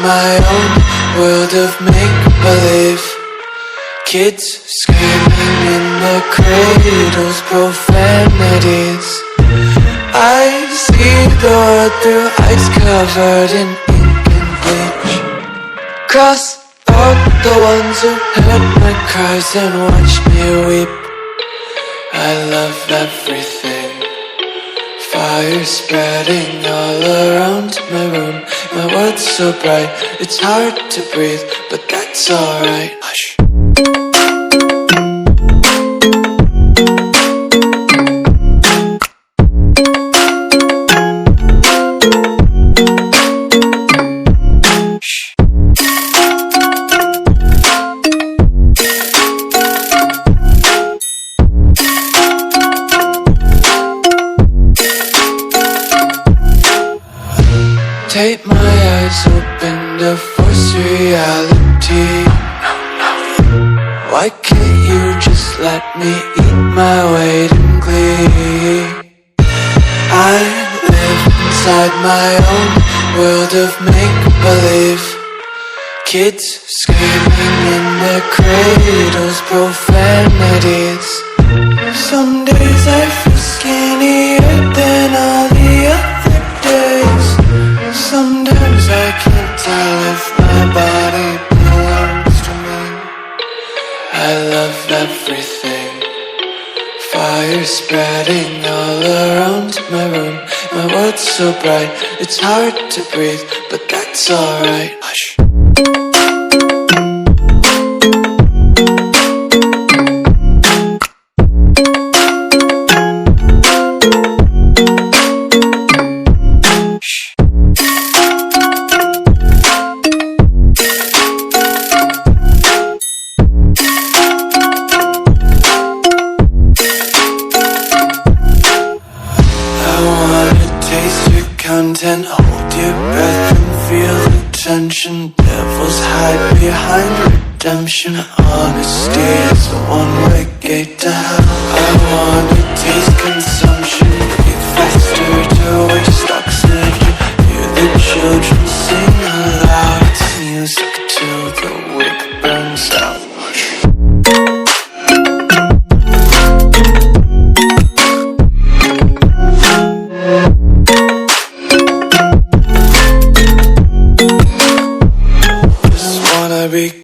my own world of make-believe. Kids screaming in their cradles, profanities. I see the world through eyes covered in ink and bleach. Cross out the ones who heard my cries and watched me weep. I love everything. Fire spreading all around my room. My world's so bright, it's hard to breathe, but that's alright. Hush. Take my eyes open to force reality. Why can't you just let me eat my weight in glee? I live inside my own world of make-believe. Kids screaming in their cradles, profanities. Some days I feel skinnier than all the other days. Sometimes I can't tell if my body belongs to me. I love everything. Fire spreading all around my room. My world's so bright, it's hard to breathe, but that's alright. Hush. Content, hold your breath and feel the tension. Devils hide behind redemption. Honesty is a one-way gate to hell. I wanna taste consumption, breathe faster to waste